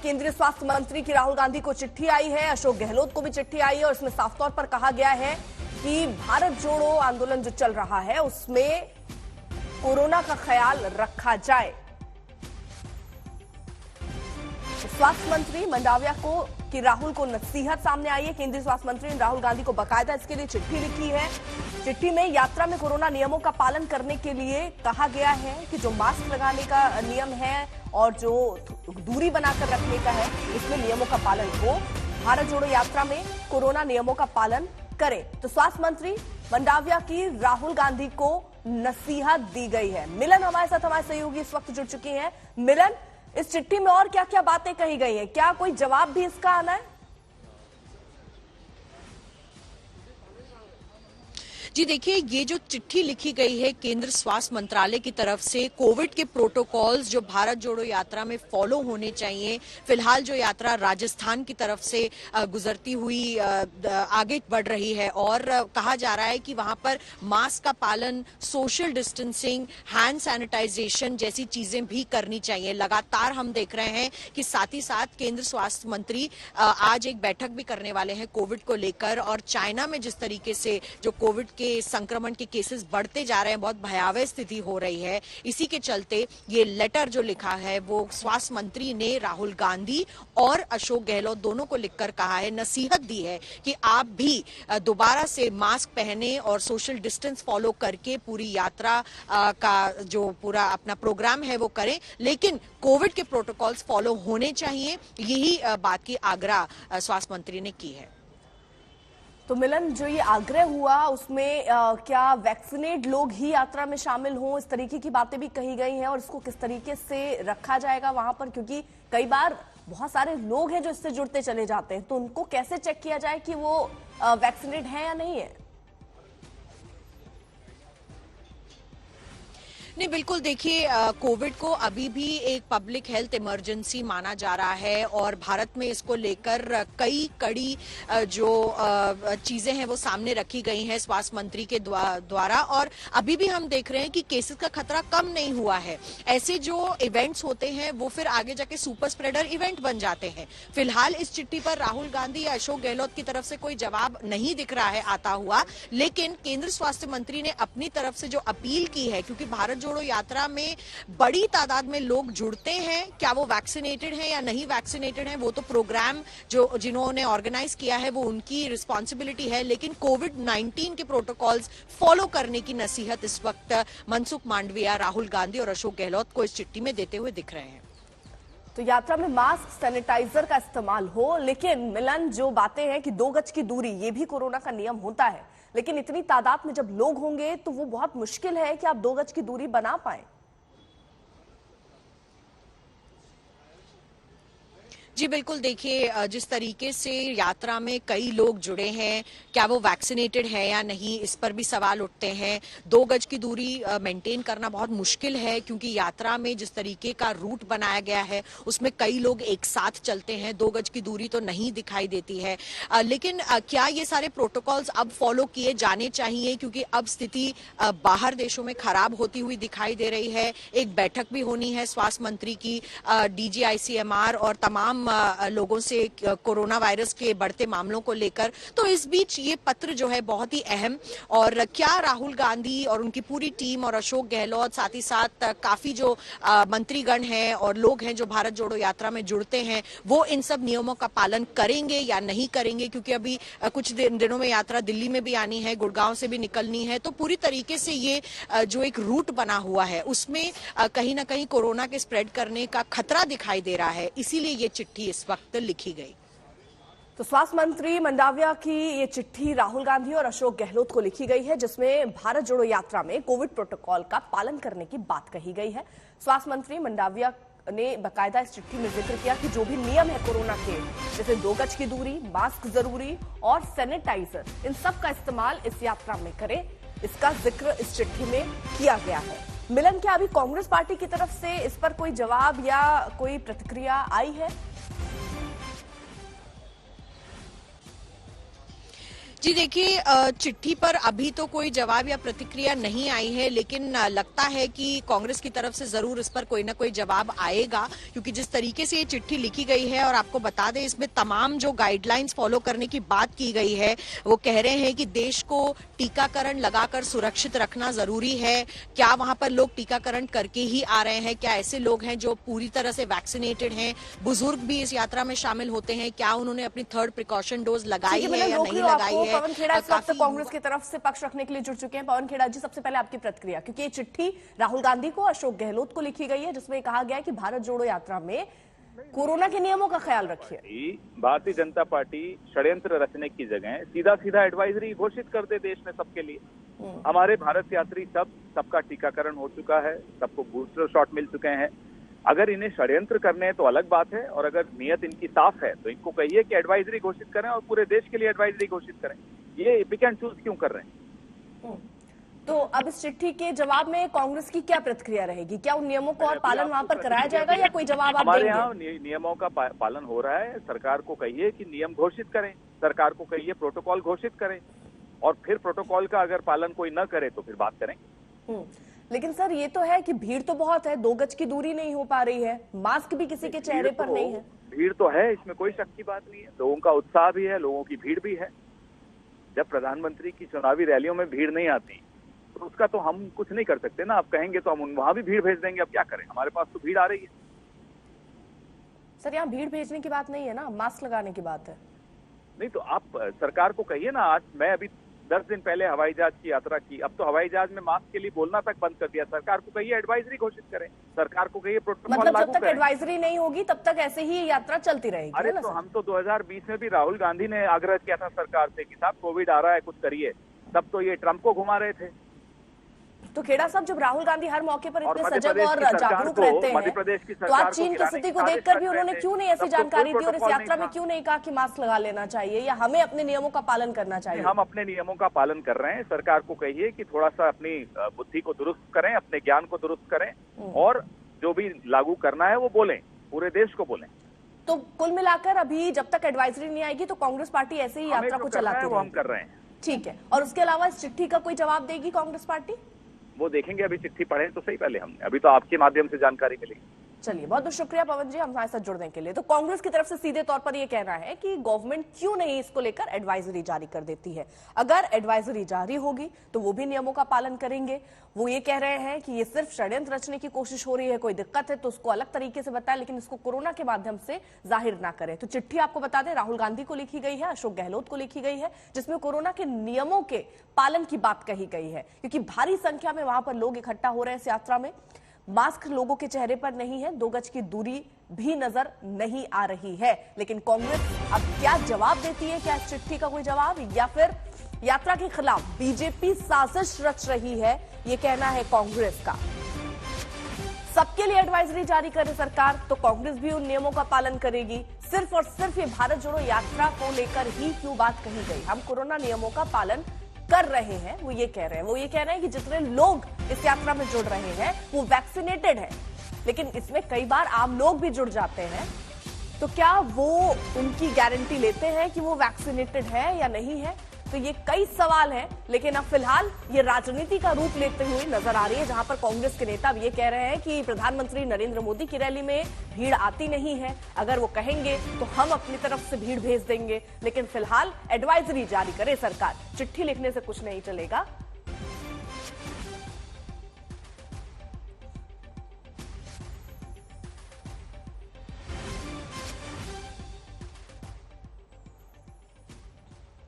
केंद्रीय स्वास्थ्य मंत्री की राहुल गांधी को चिट्ठी आई है, अशोक गहलोत को भी चिट्ठी आई है और इसमें साफ तौर पर कहा गया है कि भारत जोड़ो आंदोलन जो चल रहा है उसमें कोरोना का ख्याल रखा जाए। स्वास्थ्य मंत्री मंडाविया को कि राहुल को नसीहत सामने आई है। केंद्रीय स्वास्थ्य मंत्री ने राहुल गांधी को बाकायदा इसके लिए चिट्ठी लिखी है। चिट्ठी में यात्रा में कोरोना नियमों का पालन करने के लिए कहा गया है कि जो मास्क लगाने का नियम है और जो दूरी बनाकर रखने का है, इसमें नियमों का पालन हो। भारत जोड़ो यात्रा में कोरोना नियमों का पालन करें। तो स्वास्थ्य मंत्री मंडाविया की राहुल गांधी को नसीहत दी गई है। मिलन हमारे साथ हमारे सहयोगी इस वक्त जुड़ चुकी हैं। मिलन, इस चिट्ठी में और क्या क्या बातें कही गई हैं? क्या कोई जवाब भी इसका आना है? जी देखिए, ये जो चिट्ठी लिखी गई है केंद्र स्वास्थ्य मंत्रालय की तरफ से, कोविड के प्रोटोकॉल्स जो भारत जोड़ो यात्रा में फॉलो होने चाहिए। फिलहाल जो यात्रा राजस्थान की तरफ से गुजरती हुई आगे बढ़ रही है और कहा जा रहा है कि वहां पर मास्क का पालन, सोशल डिस्टेंसिंग, हैंड सैनिटाइजेशन जैसी चीजें भी करनी चाहिए। लगातार हम देख रहे हैं कि साथ ही साथ केंद्र स्वास्थ्य मंत्री आज एक बैठक भी करने वाले हैं कोविड को लेकर। और चाइना में जिस तरीके से जो कोविड के संक्रमण के केसेस बढ़ते जा रहे हैं, बहुत भयावह स्थिति हो रही है, इसी के चलते ये लेटर जो लिखा है वो स्वास्थ्य मंत्री ने राहुल गांधी और अशोक गहलोत दोनों को लिखकर कहा है, नसीहत दी है कि आप भी दोबारा से मास्क पहने और सोशल डिस्टेंस फॉलो करके पूरी यात्रा का जो पूरा अपना प्रोग्राम है वो करें, लेकिन कोविड के प्रोटोकॉल्स फॉलो होने चाहिए। यही बात की आग्रह स्वास्थ्य मंत्री ने की है। तो मिलन, जो ये आग्रह हुआ उसमें क्या वैक्सीनेट लोग ही यात्रा में शामिल हों, इस तरीके की बातें भी कही गई हैं और इसको किस तरीके से रखा जाएगा वहां पर? क्योंकि कई बार बहुत सारे लोग हैं जो इससे जुड़ते चले जाते हैं, तो उनको कैसे चेक किया जाए कि वो वैक्सीनेट है या नहीं है? नहीं, बिल्कुल देखिए, कोविड को अभी भी एक पब्लिक हेल्थ इमरजेंसी माना जा रहा है और भारत में इसको लेकर कई कड़ी जो चीजें हैं वो सामने रखी गई हैं स्वास्थ्य मंत्री के द्वारा। और अभी भी हम देख रहे हैं कि केसेस का खतरा कम नहीं हुआ है। ऐसे जो इवेंट्स होते हैं वो फिर आगे जाके सुपर स्प्रेडर इवेंट बन जाते हैं। फिलहाल इस चिट्ठी पर राहुल गांधी या अशोक गहलोत की तरफ से कोई जवाब नहीं दिख रहा है आता हुआ, लेकिन केंद्र स्वास्थ्य मंत्री ने अपनी तरफ से जो अपील की है, क्योंकि भारत जोड़ो यात्रा में बड़ी तादाद में लोग जुड़ते हैं, क्या वो वैक्सीनेटेड हैं या नहीं वैक्सीनेटेड हैं वो तो प्रोग्राम जो जिन्होंने ऑर्गेनाइज किया है वो उनकी रिस्पॉन्सिबिलिटी है, लेकिन कोविड-19 के प्रोटोकॉल्स फॉलो करने की नसीहत इस वक्त मनसुख मांडविया, राहुल गांधी और अशोक गहलोत को इस चिट्ठी में देते हुए दिख रहे हैं। तो यात्रा में मास्क, सैनिटाइजर का इस्तेमाल हो, लेकिन मिलन, जो बातें हैं कि 2 गज की दूरी, ये भी कोरोना का नियम होता है, लेकिन इतनी तादाद में जब लोग होंगे तो वो बहुत मुश्किल है कि आप 2 गज की दूरी बना पाए। जी बिल्कुल, देखिए जिस तरीके से यात्रा में कई लोग जुड़े हैं, क्या वो वैक्सीनेटेड है या नहीं, इस पर भी सवाल उठते हैं। 2 गज की दूरी मेंटेन करना बहुत मुश्किल है, क्योंकि यात्रा में जिस तरीके का रूट बनाया गया है उसमें कई लोग एक साथ चलते हैं। 2 गज की दूरी तो नहीं दिखाई देती है, लेकिन क्या ये सारे प्रोटोकॉल्स अब फॉलो किए जाने चाहिए, क्योंकि अब स्थिति बाहर देशों में खराब होती हुई दिखाई दे रही है। एक बैठक भी होनी है स्वास्थ्य मंत्री की DGICMR और तमाम लोगों से कोरोना वायरस के बढ़ते मामलों को लेकर। तो इस बीच ये पत्र जो है बहुत ही अहम, और क्या राहुल गांधी और उनकी पूरी टीम और अशोक गहलोत, साथ ही साथ काफी जो मंत्रीगण हैं और लोग हैं जो भारत जोड़ो यात्रा में जुड़ते हैं, वो इन सब नियमों का पालन करेंगे या नहीं करेंगे? क्योंकि अभी कुछ दिनों में यात्रा दिल्ली में भी आनी है, गुड़गांव से भी निकलनी है, तो पूरी तरीके से ये जो एक रूट बना हुआ है उसमें कहीं ना कहीं कोरोना के स्प्रेड करने का खतरा दिखाई दे रहा है, इसीलिए ये चिट्ठी इस वक्त लिखी गई। तो स्वास्थ्य मंत्री मंडाविया की ये चिट्ठी राहुल गांधी और अशोक गहलोत को लिखी गई है, जिसमें भारत जोड़ो यात्रा में कोविड प्रोटोकॉल का पालन करने की बात कही गई है। स्वास्थ्य मंत्री मंडाविया ने बाकायदा इस चिट्ठी में जिक्र किया कि जो भी नियम है कोरोना के, जैसे 2 गज की दूरी, मास्क जरूरी और सैनिटाइजर, इन सब का इस्तेमाल इस यात्रा में करें, इसका जिक्र इस चिट्ठी में किया गया है। मिलन, क्या अभी कांग्रेस पार्टी की तरफ से इस पर कोई जवाब या कोई प्रतिक्रिया आई है? जी देखिए, चिट्ठी पर अभी तो कोई जवाब या प्रतिक्रिया नहीं आई है, लेकिन लगता है कि कांग्रेस की तरफ से जरूर इस पर कोई ना कोई जवाब आएगा, क्योंकि जिस तरीके से ये चिट्ठी लिखी गई है, और आपको बता दें इसमें तमाम जो गाइडलाइंस फॉलो करने की बात की गई है, वो कह रहे हैं कि देश को टीकाकरण लगाकर सुरक्षित रखना जरूरी है। क्या वहां पर लोग टीकाकरण करके ही आ रहे हैं? क्या ऐसे लोग हैं जो पूरी तरह से वैक्सीनेटेड हैं? बुजुर्ग भी इस यात्रा में शामिल होते हैं? क्या उन्होंने अपनी थर्ड प्रिकॉशन डोज लगाई है या नहीं लगाई है? पवन खेड़ा इस वक्त कांग्रेस की तरफ से पक्ष रखने के लिए जुड़ चुके हैं। पवन खेड़ा जी, सबसे पहले आपकी प्रतिक्रिया, क्योंकि ये चिट्ठी राहुल गांधी को, अशोक गहलोत को लिखी गई है, जिसमें कहा गया है कि भारत जोड़ो यात्रा में कोरोना के नियमों का ख्याल रखिए। भारतीय जनता पार्टी षड्यंत्र रचने की जगह सीधा सीधा एडवाइजरी घोषित कर दे देश में सबके लिए। हमारे भारत यात्री सबका टीकाकरण हो चुका है, सबको बूस्टर शॉट मिल चुके हैं। अगर इन्हें षड्यंत्र करने हैं तो अलग बात है, और अगर नियत इनकी साफ है तो इनको कहिए कि एडवाइजरी घोषित करें और पूरे देश के लिए एडवाइजरी घोषित करें। ये पिक एंड चूज क्यों कर रहे हैं? तो अब इस चिट्ठी के जवाब में कांग्रेस की क्या प्रतिक्रिया रहेगी? क्या उन नियमों को और पालन वहां पर कराया जाएगा या कोई जवाब आप हमारे देंगे? यहाँ नियमों का पालन हो रहा है। सरकार को कहिए कि नियम घोषित करें, सरकार को कहिए प्रोटोकॉल घोषित करें, और फिर प्रोटोकॉल का अगर पालन कोई न करे तो फिर बात करें। लेकिन सर, ये तो है कि भीड़ तो बहुत है, 2 गज की दूरी नहीं हो पा रही है, मास्क भी किसी के चेहरे पर नहीं है। भीड़ तो है, इसमें कोई शक की बात नहीं है। लोगों का उत्साह भी है, लोगों की भीड़ भी है। जब प्रधानमंत्री की चुनावी रैलियों में भीड़ नहीं आती तो उसका तो हम कुछ नहीं कर सकते ना। आप कहेंगे तो हम वहां भी भीड़ भेज देंगे, अब क्या करें? हमारे पास तो भीड़ आ रही है। सर, यहाँ भीड़ भेजने की बात नहीं है ना, मास्क लगाने की बात है। नहीं तो आप सरकार को कहिए ना। आज मैं अभी 10 दिन पहले हवाई जहाज की यात्रा की, अब तो हवाई जहाज में मास्क के लिए बोलना तक बंद कर दिया। सरकार को कहिए एडवाइजरी घोषित करें, सरकार को कहिए प्रोटोकॉल मतलब लागू जब तक करें। एडवाइजरी नहीं होगी तब तक ऐसे ही यात्रा चलती रहेगी। अरे तो हम तो 2020 में भी राहुल गांधी ने आग्रह किया था सरकार से कि साहब कोविड आ रहा है, कुछ करिए। तब तो ये ट्रंप को घुमा रहे थे। तो खेड़ा साहब, जब राहुल गांधी हर मौके पर इतने मध्य सजग प्रदेश और की सरकार जागरूक को- रहते मध्य हैं, प्रदेश की तो सरकार आज चीन को की गिराने स्थिति की को साजिश देखकर भी कर उन्होंने रहे थे। क्यों नहीं ऐसी तब तो जानकारी कोई दी, और इस प्रोटोकॉल यात्रा नहीं में था। क्यों नहीं कहा कि मास्क लगा लेना चाहिए या हमें अपने नियमों का पालन करना चाहिए? हम अपने नियमों का पालन कर रहे हैं। सरकार को कहिए कि थोड़ा सा अपनी बुद्धि को दुरुस्त करें, अपने ज्ञान को दुरुस्त करें, और जो भी लागू करना है वो बोलें, पूरे देश को बोलें। तो कुल मिलाकर अभी जब तक एडवाइजरी नहीं आएगी तो कांग्रेस पार्टी ऐसे ही यात्रा को चलाती वो हम रहेगी। कर रहे हैं। ठीक है, और उसके अलावा इस चिट्ठी का कोई जवाब देगी कांग्रेस पार्टी? वो देखेंगे, अभी चिट्ठी पढ़े तो सही पहले हमने, अभी तो आपके माध्यम से जानकारी मिलेगी। चलिए, बहुत बहुत शुक्रिया पवन जी हमारे साथ जुड़ने के लिए। तो कांग्रेस की तरफ से सीधे तौर पर यह कहना है कि गवर्नमेंट क्यों नहीं इसको लेकर एडवाइजरी जारी कर देती है। अगर एडवाइजरी जारी होगी तो वो भी नियमों का पालन करेंगे। वो ये कह रहे हैं कि ये सिर्फ षड्यंत्र रचने की कोशिश हो रही है, कोई दिक्कत है तो उसको अलग तरीके से बताएं, लेकिन इसको कोरोना के माध्यम से जाहिर ना करें। तो चिट्ठी आपको बता दें, राहुल गांधी को लिखी गई है, अशोक गहलोत को लिखी गई है, जिसमें कोरोना के नियमों के पालन की बात कही गई है, क्योंकि भारी संख्या में वहां पर लोग इकट्ठा हो रहे हैं इस यात्रा में। मास्क लोगों के चेहरे पर नहीं है, 2 गज की दूरी भी नजर नहीं आ रही है। लेकिन कांग्रेस अब क्या जवाब देती है? क्या इस चिट्ठी का कोई जवाब, या फिर यात्रा के खिलाफ बीजेपी साजिश रच रही है, ये कहना है कांग्रेस का। सबके लिए एडवाइजरी जारी करे सरकार तो कांग्रेस भी उन नियमों का पालन करेगी। सिर्फ और सिर्फ ये भारत जोड़ो यात्रा को लेकर ही क्यों बात कही गई? हम कोरोना नियमों का पालन कर रहे हैं, वो ये कह रहे हैं। वो ये कह रहे हैं कि जितने लोग इस यात्रा में जुड़ रहे हैं वो वैक्सीनेटेड है, लेकिन इसमें कई बार आम लोग भी जुड़ जाते हैं। तो क्या वो उनकी गारंटी लेते हैं कि वो वैक्सीनेटेड है या नहीं है? तो ये कई सवाल हैं, लेकिन अब फिलहाल ये राजनीति का रूप लेते हुए नजर आ रही है, जहां पर कांग्रेस के नेता अब ये कह रहे हैं कि प्रधानमंत्री नरेंद्र मोदी की रैली में भीड़ आती नहीं है, अगर वो कहेंगे तो हम अपनी तरफ से भीड़ भेज देंगे। लेकिन फिलहाल एडवाइजरी जारी करे सरकार, चिट्ठी लिखने से कुछ नहीं चलेगा।